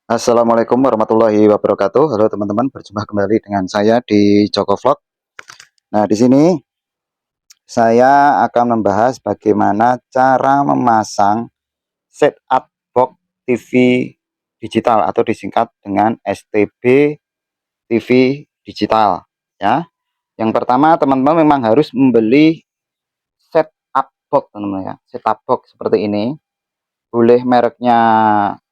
Assalamualaikum warahmatullahi wabarakatuh. Halo teman-teman, berjumpa kembali dengan saya di Joko Vlog. Nah, di sini saya akan membahas bagaimana cara memasang setup box TV digital atau disingkat dengan STB TV digital ya. Yang pertama, teman-teman memang harus membeli setup box, teman-teman ya. Setup box seperti ini. Boleh mereknya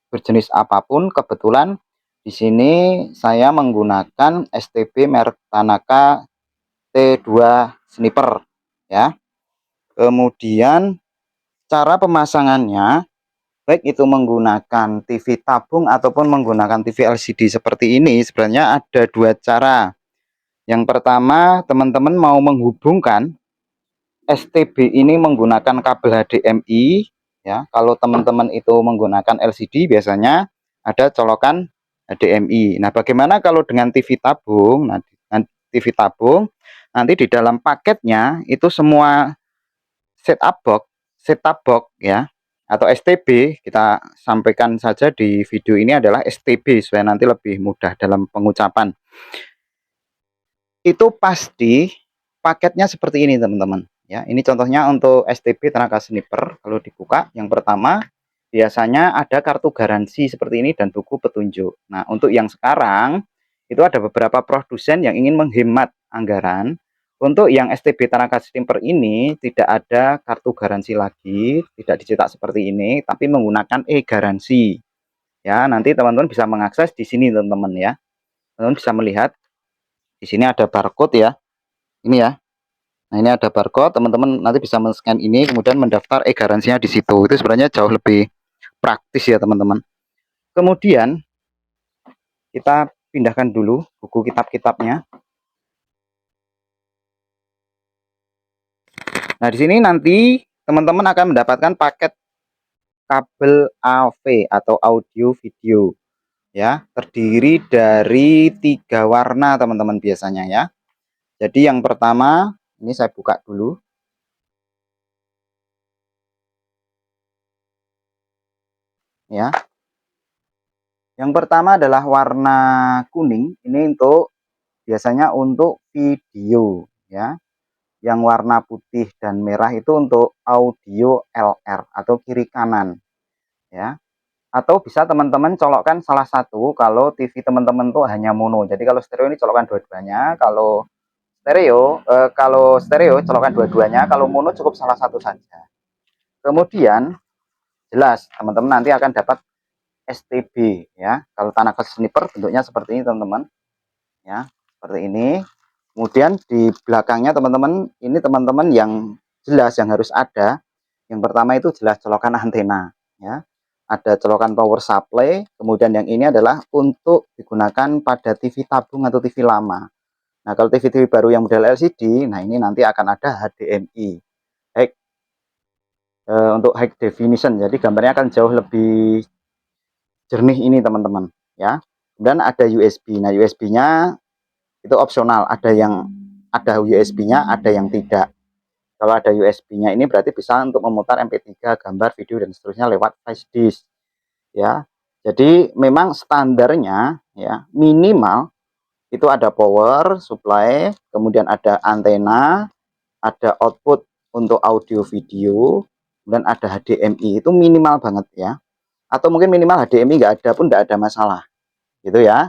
berjenis apapun. Kebetulan di sini saya menggunakan STB merek Tanaka T2 Sniper ya. Kemudian cara pemasangannya, baik itu menggunakan TV tabung ataupun menggunakan TV LCD seperti ini, sebenarnya ada dua cara. Yang pertama, teman-teman mau menghubungkan STB ini menggunakan kabel HDMI ya. Kalau teman-teman itu menggunakan LCD biasanya ada colokan HDMI. Nah, bagaimana kalau dengan TV tabung? Nah, TV tabung nanti di dalam paketnya itu semua setup box ya atau STB, kita sampaikan saja di video ini adalah STB supaya nanti lebih mudah dalam pengucapan. Itu pasti paketnya seperti ini teman-teman ya. Ini contohnya untuk STB Tanaka Sniper. Kalau dibuka, yang pertama biasanya ada kartu garansi seperti ini dan buku petunjuk. Nah, untuk yang sekarang itu ada beberapa produsen yang ingin menghemat anggaran. Untuk yang STB Tanaka Sniper ini tidak ada kartu garansi lagi, tidak dicetak seperti ini, tapi menggunakan e-garansi ya. Nanti teman-teman bisa mengakses di sini teman-teman ya. Teman-teman bisa melihat di sini ada barcode ya, ini ya. Nah, ini ada barcode, teman-teman nanti bisa men-scan ini kemudian mendaftar e-garansinya di situ. Itu sebenarnya jauh lebih praktis ya teman-teman. Kemudian kita pindahkan dulu buku kitab-kitabnya. Nah, di sini nanti teman-teman akan mendapatkan paket kabel AV atau audio video ya, terdiri dari 3 warna teman-teman biasanya ya. Jadi yang pertama, ini saya buka dulu ya. Yang pertama adalah warna kuning, ini untuk biasanya untuk video ya. Yang warna putih dan merah itu untuk audio LR atau kiri kanan ya. Atau bisa teman-teman colokkan salah satu kalau TV teman-teman tuh hanya mono. Jadi kalau stereo ini colokkan dua-duanya, kalau stereo colokkan dua-duanya, kalau mono cukup salah satu saja. Kemudian jelas teman-teman nanti akan dapat STB ya. Kalau Tanaka Sniper bentuknya seperti ini teman-teman ya, seperti ini. Kemudian di belakangnya teman-teman, ini teman-teman yang jelas yang harus ada. Yang pertama itu jelas colokan antena ya. Ada colokan power supply, kemudian yang ini adalah untuk digunakan pada TV tabung atau TV lama. Nah, kalau TV-TV baru yang model LCD, nah ini nanti akan ada HDMI. Untuk high definition, jadi gambarnya akan jauh lebih jernih ini teman-teman ya. Kemudian ada USB. Nah, USB-nya itu opsional, ada USB-nya, ada yang tidak. Kalau ada USB-nya ini berarti bisa untuk memutar MP3, gambar, video dan seterusnya lewat flash disk ya. Jadi memang standarnya ya minimal itu ada power supply, kemudian ada antena, ada output untuk audio video, dan ada HDMI. Itu minimal banget ya. Atau mungkin minimal HDMI nggak ada pun nggak ada masalah gitu ya.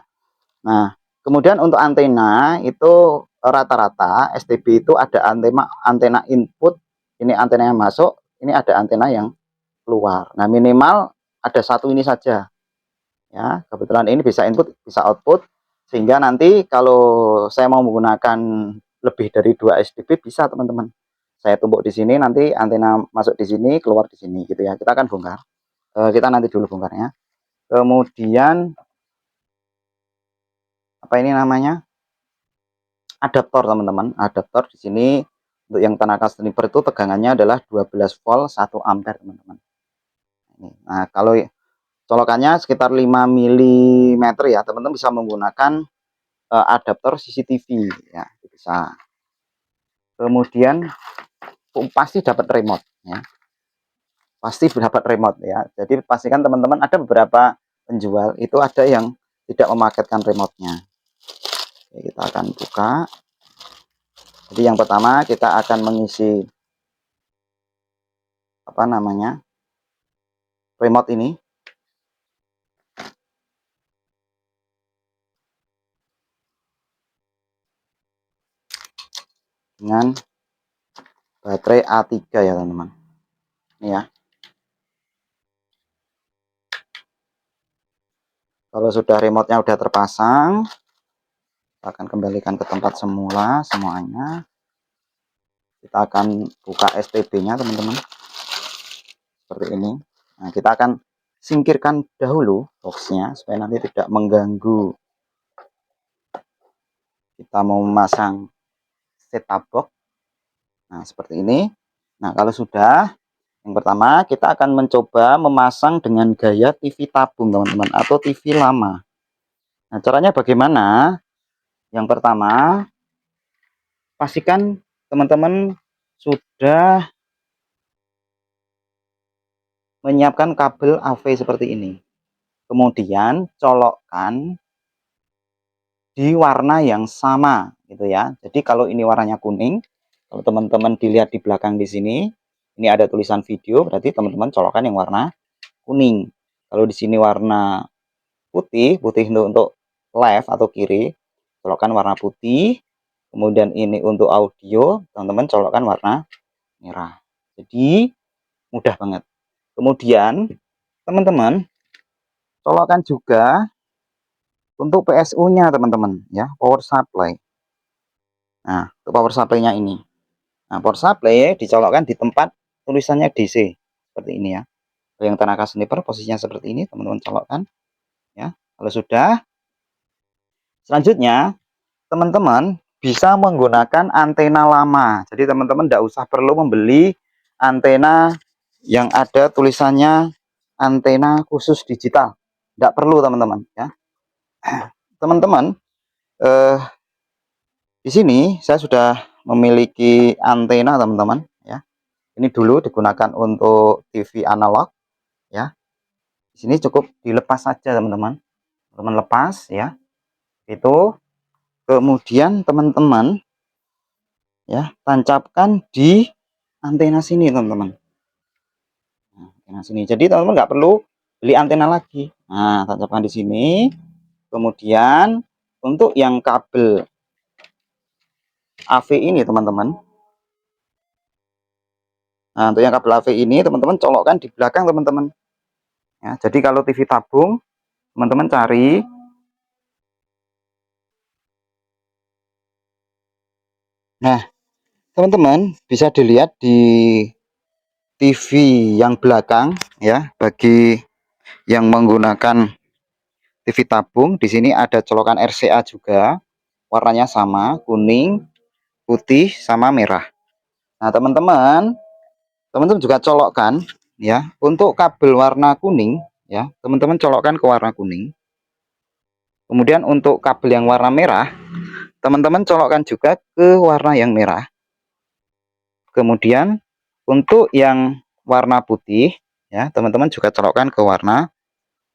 Nah, kemudian untuk antena itu rata-rata STB itu ada antena input, ini antena yang masuk, ini ada antena yang keluar. Nah, minimal ada satu ini saja. Ya, kebetulan ini bisa input, bisa output, sehingga nanti kalau saya mau menggunakan lebih dari 2 STB bisa teman-teman. Saya tumbuk di sini, nanti antena masuk di sini, keluar di sini gitu ya. Kita akan bongkar. Kita nanti dulu bongkarnya. Kemudian apa ini namanya? Adaptor teman-teman. Adaptor di sini untuk yang Tanaka Sniper itu tegangannya adalah 12 volt 1 ampere teman-teman. Nah, kalau colokannya sekitar 5 mm ya, teman-teman bisa menggunakan adaptor CCTV ya, bisa. Kemudian pasti dapat remote ya. Pasti dapat remote ya. Jadi pastikan teman-teman ada beberapa penjual itu ada yang tidak memaketkan remote-nya. Oke, kita akan buka. Jadi yang pertama kita akan mengisi apa namanya remote ini. Dengan baterai A3 ya teman-teman. Ini ya. Kalau sudah remote-nya udah terpasang, kita akan kembalikan ke tempat semula semuanya. Kita akan buka STB-nya teman-teman. Seperti ini. Nah, kita akan singkirkan dahulu boxnya supaya nanti tidak mengganggu kita mau memasang setup box. Nah, seperti ini. Nah, kalau sudah, yang pertama kita akan mencoba memasang dengan gaya TV tabung teman-teman, atau TV lama. Nah, caranya bagaimana? Yang pertama, pastikan teman-teman sudah menyiapkan kabel AV seperti ini. Kemudian colokkan di warna yang sama gitu ya. Jadi kalau ini warnanya kuning, kalau teman-teman dilihat di belakang di sini, ini ada tulisan video, berarti teman-teman colokkan yang warna kuning. Kalau di sini warna putih, putih untuk left atau kiri, colokkan warna putih. Kemudian ini untuk audio, teman-teman colokkan warna merah. Jadi mudah banget. Kemudian teman-teman colokkan juga untuk PSU-nya teman-teman ya, power supply. Nah, untuk power supply-nya ini. Nah, power supply dicolokkan di tempat tulisannya DC seperti ini ya. Yang tenaga sniper posisinya seperti ini, teman-teman colokkan ya. Kalau sudah, selanjutnya teman-teman bisa menggunakan antena lama. Jadi teman-teman tidak usah perlu membeli antena yang ada tulisannya antena khusus digital. Tidak perlu teman-teman ya. Teman-teman, di sini saya sudah memiliki antena teman-teman ya. Ini dulu digunakan untuk TV analog ya. Di sini cukup dilepas saja teman-teman. Teman lepas ya. Itu kemudian teman-teman ya tancapkan di antena sini teman-teman. Nah, antena sini. Jadi teman-teman nggak perlu beli antena lagi. Nah, tancapkan di sini. Kemudian untuk yang kabel AV ini teman-teman. Nah, untuk yang kabel AV ini teman-teman colokkan di belakang teman-teman. Ya, jadi kalau TV tabung teman-teman cari nah teman-teman bisa dilihat di TV yang belakang ya, bagi yang menggunakan TV tabung di sini ada colokan RCA juga, warnanya sama, kuning, putih sama merah. Nah teman-teman juga colokkan ya untuk kabel warna kuning ya, teman-teman colokkan ke warna kuning. Kemudian untuk kabel yang warna merah teman-teman colokkan juga ke warna yang merah. Kemudian untuk yang warna putih ya, teman-teman juga colokkan ke warna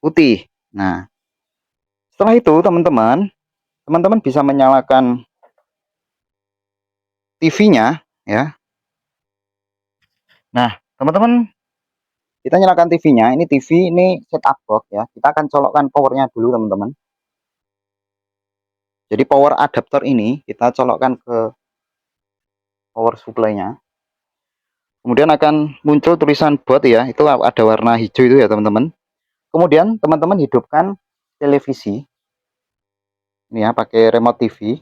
putih. Nah, setelah itu teman-teman bisa menyalakan TV-nya ya. Nah, teman-teman kita nyalakan TV-nya. Ini TV ini setup box ya. Kita akan colokkan powernya dulu teman-teman. Jadi power adapter ini kita colokkan ke power supply-nya. Kemudian akan muncul tulisan baut ya. Itu ada warna hijau itu ya teman-teman. Kemudian teman-teman hidupkan televisi. Ini ya pakai remote TV.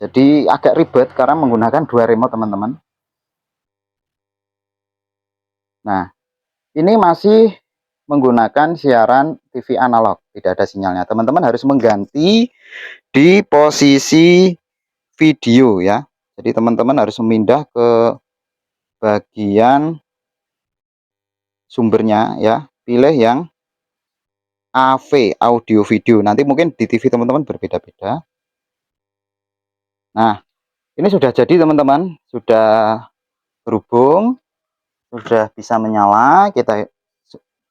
Jadi agak ribet karena menggunakan dua remote teman-teman. Nah, ini masih menggunakan siaran TV analog, tidak ada sinyalnya. Teman-teman harus mengganti di posisi video ya. Jadi teman-teman harus memindah ke bagian sumbernya ya. Pilih yang AV, audio video. Nanti mungkin di TV teman-teman berbeda-beda. Nah, ini sudah jadi teman-teman, sudah berhubung, sudah bisa menyala. Kita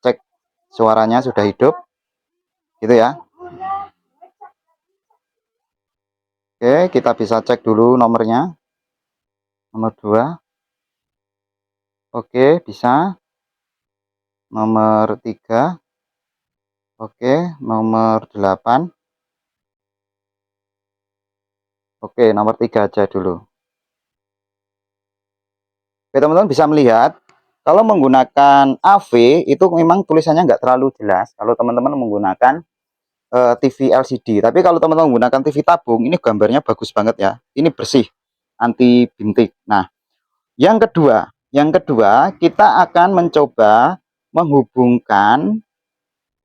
cek suaranya sudah hidup. gitu ya. Oke, kita bisa cek dulu nomornya. Nomor 2. Oke, bisa. Nomor 3. Oke, nomor 8. Oke, nomor 3 aja dulu. Oke, teman-teman bisa melihat kalau menggunakan AV itu memang tulisannya nggak terlalu jelas kalau teman-teman menggunakan TV LCD. Tapi kalau teman-teman menggunakan TV tabung, ini gambarnya bagus banget ya. Ini bersih, anti bintik. Nah, yang kedua kita akan mencoba menghubungkan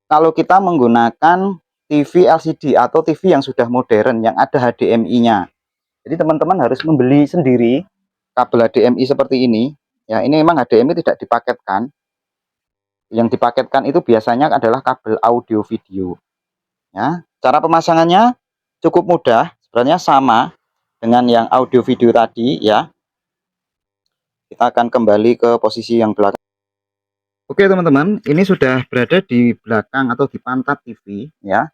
kalau kita menggunakan TV LCD atau TV yang sudah modern yang ada HDMI-nya. Jadi teman-teman harus membeli sendiri kabel HDMI seperti ini. Ya, ini memang HDMI tidak dipaketkan. Yang dipaketkan itu biasanya adalah kabel audio video. Ya, cara pemasangannya cukup mudah, sebenarnya sama dengan yang audio video tadi ya. Kita akan kembali ke posisi yang belakang. Oke teman-teman, ini sudah berada di belakang atau di pantat TV ya.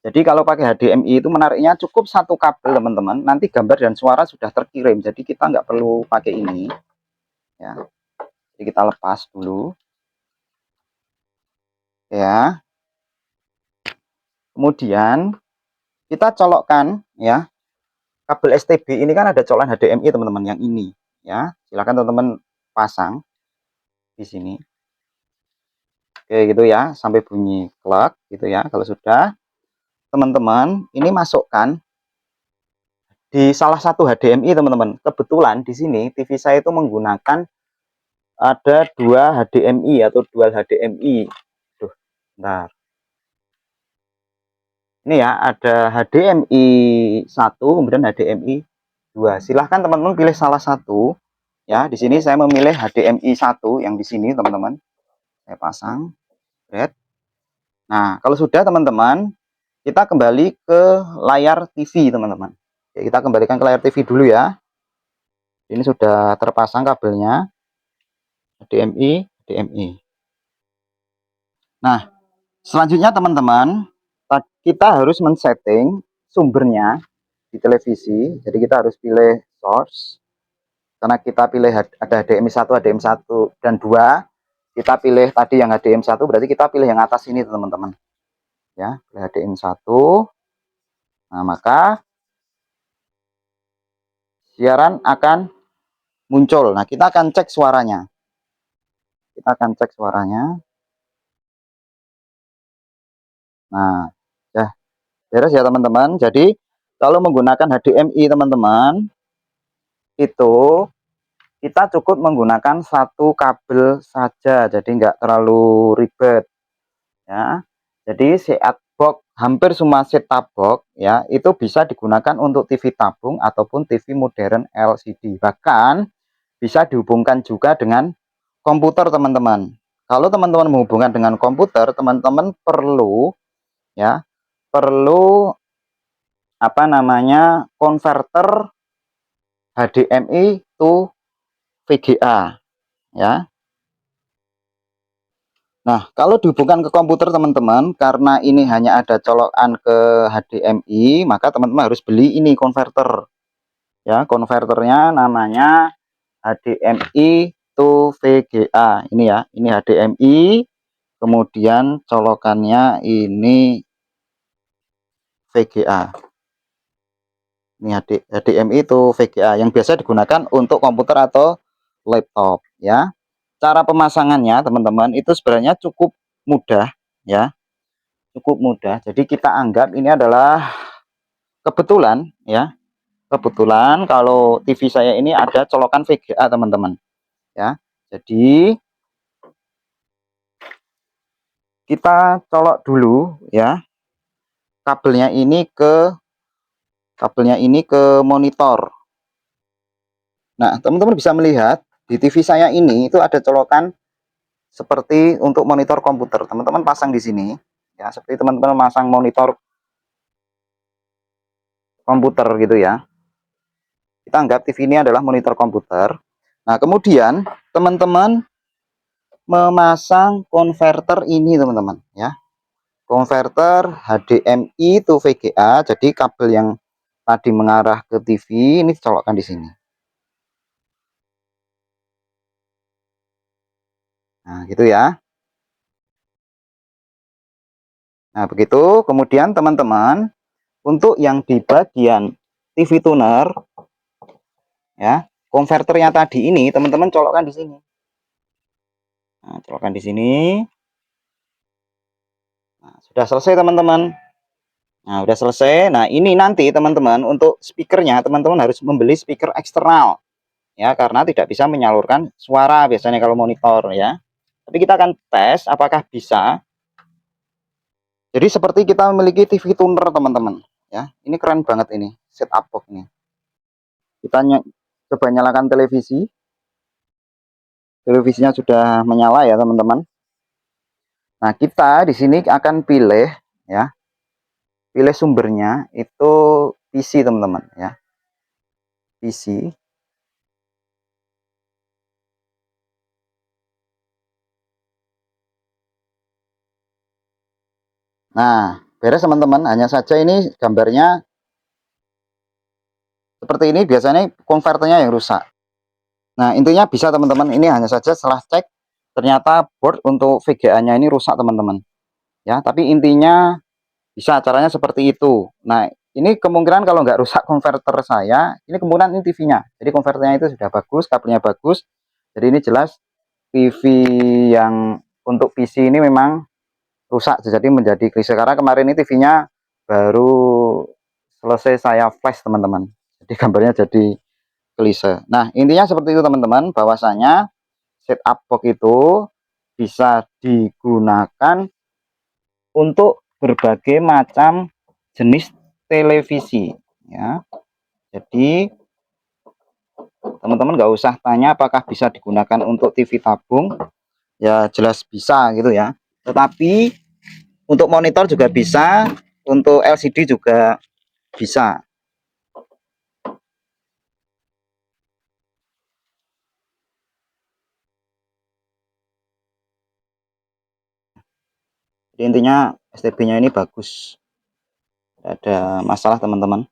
Jadi kalau pakai HDMI itu menariknya cukup satu kabel teman-teman. Nanti gambar dan suara sudah terkirim. Jadi kita nggak perlu pakai ini ya. Jadi kita lepas dulu ya. Kemudian kita colokkan ya. Kabel STB ini kan ada colokan HDMI teman-teman yang ini ya. Silakan teman-teman pasang di sini. Oke gitu ya, sampai bunyi klak gitu ya. Kalau sudah, teman-teman ini masukkan di salah satu HDMI teman-teman. Kebetulan di sini TV saya itu menggunakan ada 2 HDMI atau dual HDMI. Tuh, bentar. Ini ya, ada HDMI 1 kemudian HDMI 2. Silahkan teman-teman pilih salah satu. Ya, di sini saya memilih HDMI 1 yang di sini teman-teman. Saya pasang. Red. Nah, kalau sudah teman-teman, kita kembali ke layar TV teman-teman. Kita kembalikan ke layar TV dulu ya. Ini sudah terpasang kabelnya HDMI. Nah, selanjutnya teman-teman, kita harus men-setting sumbernya di televisi. Jadi kita harus pilih source. Karena kita pilih ada HDMI 1, HDMI 1 dan 2. Kita pilih tadi yang HDMI 1, berarti kita pilih yang atas ini teman-teman. Ya, pilih HDMI 1. Nah, maka siaran akan muncul. Nah, kita akan cek suaranya. Nah, ya beres ya teman-teman. Jadi kalau menggunakan HDMI teman-teman itu kita cukup menggunakan satu kabel saja, jadi nggak terlalu ribet ya. Jadi set box hampir semua set top box ya itu bisa digunakan untuk TV tabung ataupun TV modern LCD, bahkan bisa dihubungkan juga dengan komputer teman-teman. Kalau teman-teman menghubungkan dengan komputer, teman-teman perlu ya apa namanya konverter HDMI to VGA ya. Nah, kalau dihubungkan ke komputer teman-teman, karena ini hanya ada colokan ke HDMI, maka teman-teman harus beli ini konverter. Ya, konverternya namanya HDMI to VGA. Ini ya, ini HDMI, kemudian colokannya ini VGA. Ini HDMI to VGA yang biasa digunakan untuk komputer atau laptop ya. Cara pemasangannya teman-teman itu sebenarnya cukup mudah ya, cukup mudah. Jadi kita anggap ini adalah kebetulan ya, kebetulan kalau TV saya ini ada colokan VGA teman-teman ya. Jadi kita colok dulu ya kabelnya ini ke monitor. Nah teman-teman bisa melihat di TV saya ini itu ada colokan seperti untuk monitor komputer. Teman-teman pasang di sini ya, seperti teman-teman pasang monitor komputer gitu ya. Kita anggap TV ini adalah monitor komputer. Nah, kemudian teman-teman memasang konverter ini teman-teman ya. konverter HDMI to VGA. Jadi kabel yang tadi mengarah ke TV ini dicolokkan di sini. Nah, gitu ya. Nah, begitu. Kemudian teman-teman, untuk yang di bagian TV tuner ya, konverternya tadi ini teman-teman colokkan di sini. Nah, colokkan di sini. Nah, sudah selesai teman-teman. Nah, udah selesai. Nah, ini nanti teman-teman untuk speakernya teman-teman harus membeli speaker eksternal ya, karena tidak bisa menyalurkan suara biasanya kalau monitor ya. Tapi kita akan tes apakah bisa. Jadi seperti kita memiliki TV tuner teman-teman ya. Ini keren banget ini setup box ini. Kita coba nyalakan televisi. Televisinya sudah menyala ya teman-teman. Nah, kita di sini akan pilih ya. Pilih sumbernya itu PC teman-teman ya. PC. Nah, beres teman-teman. Hanya saja ini gambarnya seperti ini, biasanya konverternya yang rusak. Nah, intinya bisa teman-teman. Ini hanya saja setelah cek ternyata board untuk VGA-nya ini rusak teman-teman. Ya, tapi intinya bisa caranya seperti itu. Nah, ini kemungkinan kalau nggak rusak konverter saya, ini kemungkinan ini TV-nya. Jadi konverternya itu sudah bagus, kabelnya bagus. Jadi ini jelas TV yang untuk PC ini memang rusak, jadi menjadi klise. Karena kemarin ini TV-nya baru selesai saya flash teman-teman. Jadi gambarnya jadi klise. Nah, intinya seperti itu teman-teman, bahwasanya setup box itu bisa digunakan untuk berbagai macam jenis televisi ya. Jadi teman-teman nggak usah tanya apakah bisa digunakan untuk TV tabung, ya jelas bisa gitu ya. Tetapi untuk monitor juga bisa, untuk LCD juga bisa. Jadi intinya STB-nya ini bagus, tidak ada masalah teman-teman.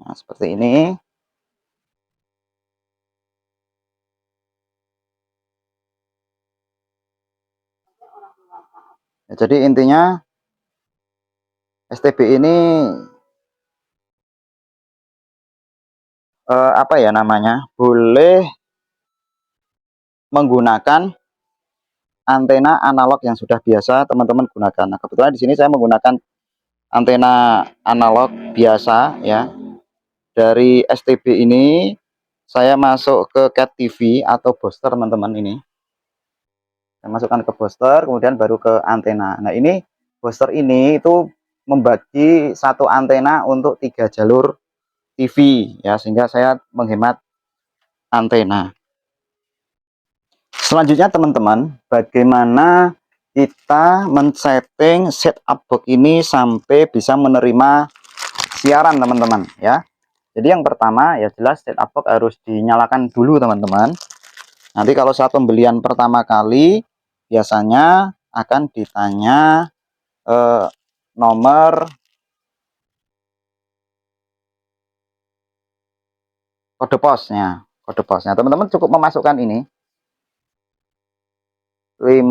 Nah, seperti ini. Ya, jadi intinya STB ini apa ya namanya, boleh menggunakan antena analog yang sudah biasa teman-teman gunakan. Nah, kebetulan di sini saya menggunakan antena analog biasa ya. Dari STB ini saya masuk ke Cat TV atau booster teman-teman ini. Saya masukkan ke booster, kemudian baru ke antena. Nah, ini booster ini itu membagi satu antena untuk 3 jalur TV ya, sehingga saya menghemat antena. Selanjutnya teman-teman, bagaimana kita men-setting setup box ini sampai bisa menerima siaran teman-teman ya. Jadi yang pertama ya jelas setup box harus dinyalakan dulu teman-teman. Nanti kalau saat pembelian pertama kali biasanya akan ditanya nomor kode posnya. Kode posnya teman-teman cukup memasukkan ini 5,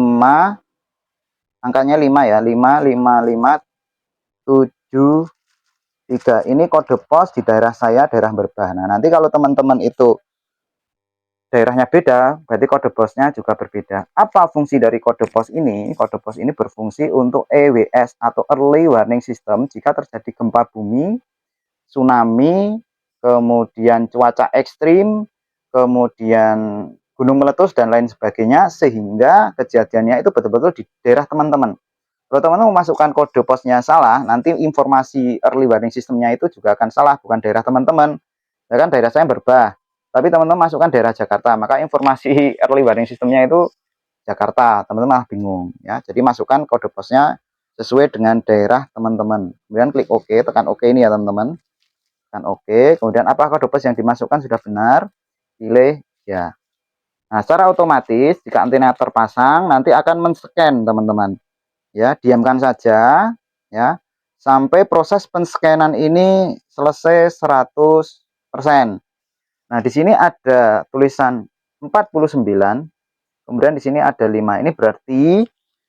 angkanya 5 ya, 55557 ini kode pos di daerah saya, daerah Merbah. Nah, nanti kalau teman-teman itu daerahnya beda, berarti kode posnya juga berbeda. Apa fungsi dari kode pos ini? Kode pos ini berfungsi untuk EWS atau Early Warning System jika terjadi gempa bumi, tsunami, kemudian cuaca ekstrim, kemudian gunung meletus dan lain sebagainya, sehingga kejadiannya itu betul-betul di daerah teman-teman. Kalau teman-teman memasukkan kode posnya salah, nanti informasi early warning systemnya itu juga akan salah, bukan daerah teman-teman. Ya kan daerah saya Merbah, tapi teman-teman masukkan daerah Jakarta, maka informasi early warning systemnya itu Jakarta, teman-teman malah bingung ya. Jadi masukkan kode posnya sesuai dengan daerah teman-teman. Kemudian klik OK, tekan OK ini ya teman-teman. Tekan OK, kemudian apa kode pos yang dimasukkan sudah benar, pilih ya. Nah, secara otomatis jika antena terpasang nanti akan men-scan teman-teman. ya, diamkan saja ya sampai proses penscanan ini selesai 100%. Nah, di sini ada tulisan 49, kemudian di sini ada 5. Ini berarti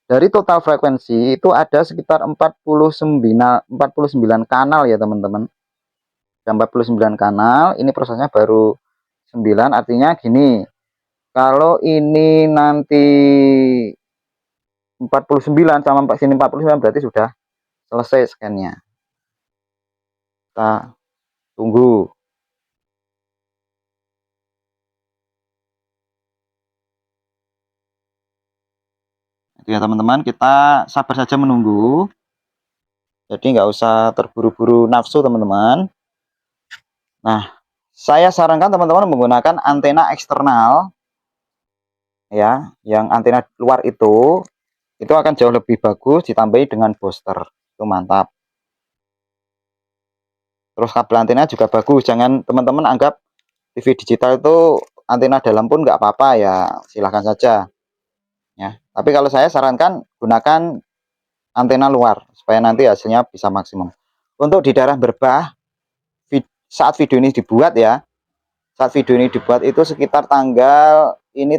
dari total frekuensi itu ada sekitar 49 kanal ya, teman-teman. Ada 49 kanal, ini prosesnya baru 9, artinya gini. Kalau ini nanti 49 sama sini 49 berarti sudah selesai scan-nya. Kita tunggu. Itu ya teman-teman, kita sabar saja menunggu. Jadi nggak usah terburu-buru nafsu teman-teman. Nah, saya sarankan teman-teman menggunakan antena eksternal ya, yang antena luar itu akan jauh lebih bagus ditambahi dengan booster. Itu mantap. Terus kabel antena juga bagus, jangan teman-teman anggap TV digital itu antena dalam pun nggak apa-apa ya, silahkan saja ya. Tapi kalau saya sarankan gunakan antena luar supaya nanti hasilnya bisa maksimum. Untuk di daerah Berbah, saat video ini dibuat ya, saat video ini dibuat itu sekitar tanggal 9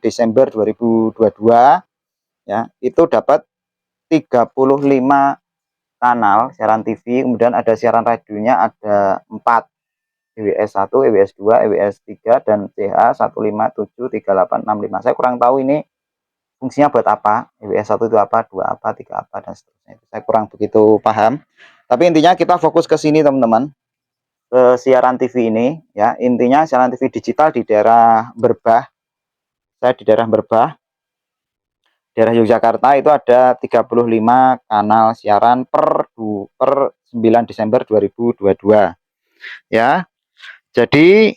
Desember 2022 ya, itu dapat 35 kanal siaran TV, kemudian ada siaran radionya ada 4, EWS 1, EWS 2, EWS 3, dan CH 1573865. Saya kurang tahu ini fungsinya buat apa, EWS 1 itu apa, 2 apa, 3 apa, dan seterusnya. Itu saya kurang begitu paham. Tapi intinya kita fokus ke sini teman-teman, ke siaran TV ini ya. Intinya siaran TV digital di daerah Berbah. Saya di daerah Berbah, daerah Yogyakarta, itu ada 35 kanal siaran per 9 Desember 2022 ya. Jadi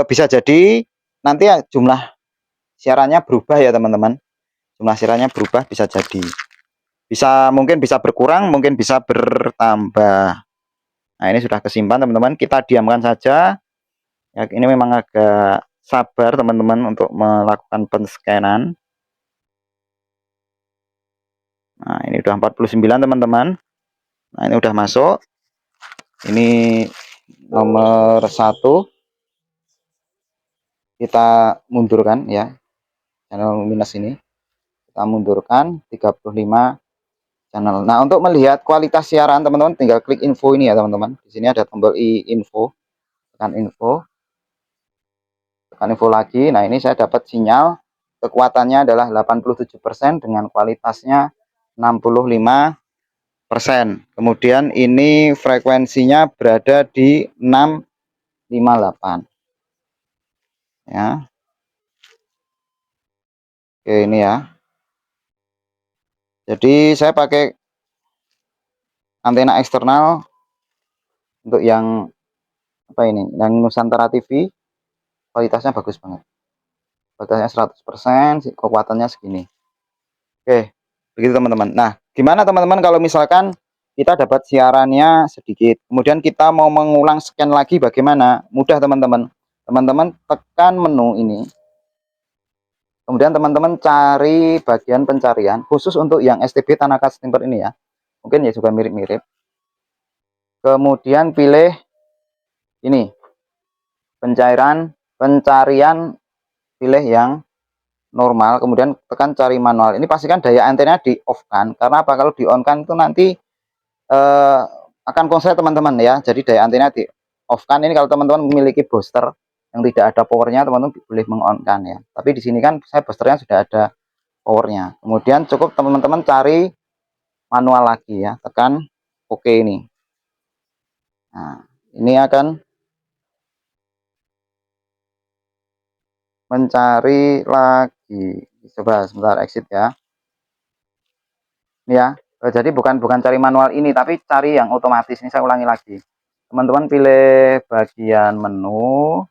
bisa jadi nanti ya jumlah siarannya berubah ya teman-teman. Jumlah siarannya berubah, bisa jadi. Mungkin bisa berkurang, mungkin bisa bertambah. Nah, ini sudah kesimpan teman-teman, kita diamkan saja. Ya, ini memang agak sabar teman-teman untuk melakukan penscanan. Nah, ini udah 49 teman-teman. Nah, ini udah masuk. Ini nomor 1. Kita mundurkan ya. Channel minus ini. Kita mundurkan 35 channel. Nah, untuk melihat kualitas siaran teman-teman tinggal klik info ini ya teman-teman. Di sini ada tombol info. Tekan info. Tekan info lagi. Nah, ini saya dapat sinyal kekuatannya adalah 87% dengan kualitasnya 65%. Kemudian ini frekuensinya berada di 658 ya. Oke, ini ya. Jadi saya pakai antena eksternal untuk yang apa ini, yang Nusantara TV, kualitasnya bagus banget. Kualitasnya 100%, kekuatannya segini. Oke, begitu teman-teman. Nah, gimana teman-teman kalau misalkan kita dapat siarannya sedikit, kemudian kita mau mengulang scan lagi bagaimana? Mudah teman-teman. Teman-teman tekan menu ini. Kemudian teman-teman cari bagian pencarian khusus untuk yang STB Tanaka Stimper ini ya. Mungkin ya juga mirip-mirip. Kemudian pilih ini. Pencarian pilih yang normal, kemudian tekan cari manual. Ini pastikan daya antena di off kan. Karena apa? Kalau di on kan itu nanti akan konslet teman-teman ya. Jadi daya antena di off kan. Ini kalau teman-teman memiliki booster yang tidak ada powernya, teman-teman boleh meng-on kan ya. Tapi di sini kan saya boosternya sudah ada powernya. Kemudian cukup teman-teman cari manual lagi ya, tekan oke ini. Nah, ini akan mencari lagi. Coba sebentar exit ya. Ini ya. Jadi bukan cari manual ini, tapi cari yang otomatis. Ini saya ulangi lagi. Teman-teman pilih bagian menu.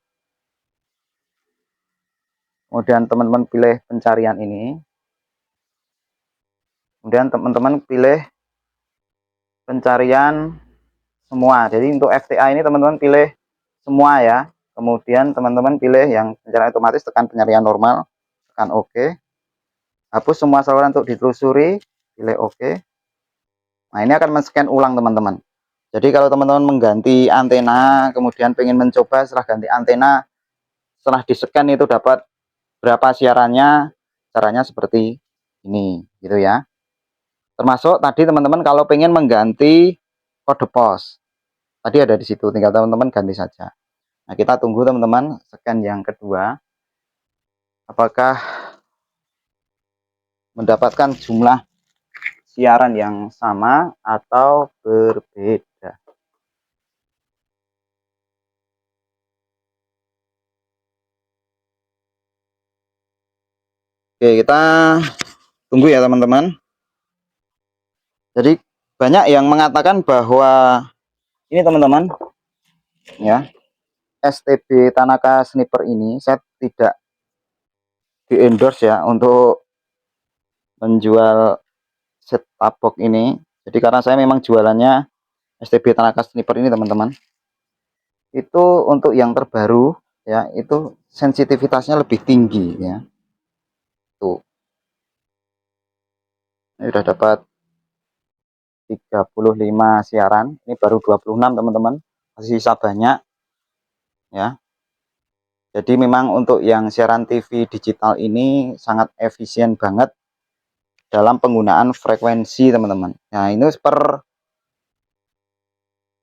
Kemudian teman-teman pilih pencarian ini. Kemudian teman-teman pilih pencarian semua. Jadi untuk FTA ini teman-teman pilih semua ya. Kemudian teman-teman pilih yang pencarian otomatis, tekan pencarian normal, tekan OK. Hapus semua saluran untuk ditelusuri. pilih oke. Nah, ini akan men-scan ulang teman-teman. Jadi kalau teman-teman mengganti antena, kemudian pengen mencoba setelah ganti antena, setelah di-scan itu dapat berapa siarannya, caranya seperti ini, gitu ya. Termasuk tadi teman-teman kalau pengen mengganti kode pos, tadi ada di situ, tinggal teman-teman ganti saja. Nah, kita tunggu teman-teman scan yang kedua, apakah mendapatkan jumlah siaran yang sama atau berbeda. Oke, kita tunggu ya teman-teman. Jadi banyak yang mengatakan bahwa ini teman-teman ya, STB Tanaka Sniper ini saya tidak di endorse ya untuk menjual set-top box ini. Jadi karena saya memang jualannya STB Tanaka Sniper ini teman-teman. Itu untuk yang terbaru ya, itu sensitivitasnya lebih tinggi ya. Tuh. Ini udah dapat 35 siaran, ini baru 26 teman-teman, masih sisa banyak ya. Jadi memang untuk yang siaran TV digital ini sangat efisien banget dalam penggunaan frekuensi teman-teman. Nah, ini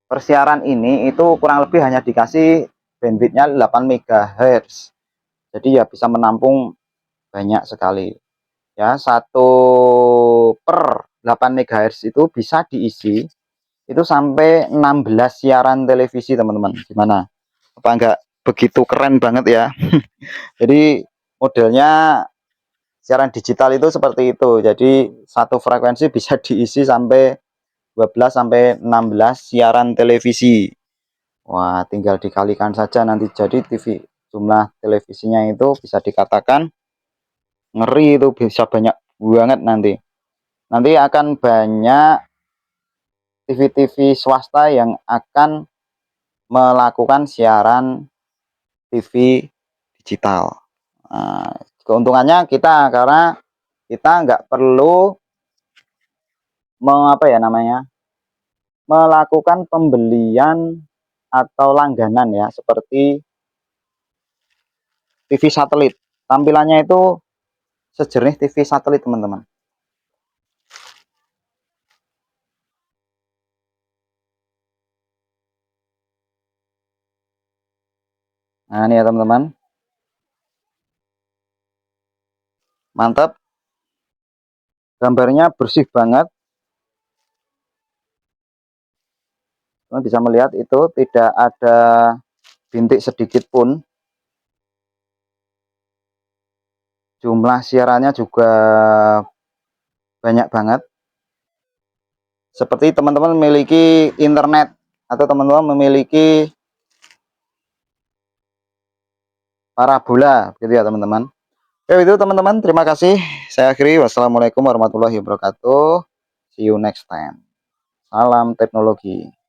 persiaran ini itu kurang lebih hanya dikasih bandwidthnya 8 MHz. Jadi ya bisa menampung banyak sekali. Ya, 1/8 MHz itu bisa diisi itu sampai 16 siaran televisi teman-teman. Gimana? Apa enggak begitu keren banget ya? Jadi modelnya siaran digital itu seperti itu. Jadi satu frekuensi bisa diisi sampai 12 sampai 16 siaran televisi. Wah, tinggal dikalikan saja nanti jadi TV, jumlah televisinya itu bisa dikatakan ngeri, itu bisa banyak banget nanti. Nanti akan banyak TV-TV swasta yang akan melakukan siaran TV digital. Nah, keuntungannya kita karena kita nggak perlu apa ya namanya, melakukan pembelian atau langganan ya, seperti TV satelit. Tampilannya itu sejernih TV satelit teman-teman. Nah, ini ya teman-teman, mantap, gambarnya bersih banget. Teman bisa melihat itu tidak ada bintik sedikit pun. Jumlah siarannya juga banyak banget. Seperti teman-teman memiliki internet atau teman-teman memiliki parabola gitu ya teman-teman. Oke, itu teman-teman, terima kasih. Saya akhiri. Wassalamualaikum warahmatullahi wabarakatuh. See you next time. Salam teknologi.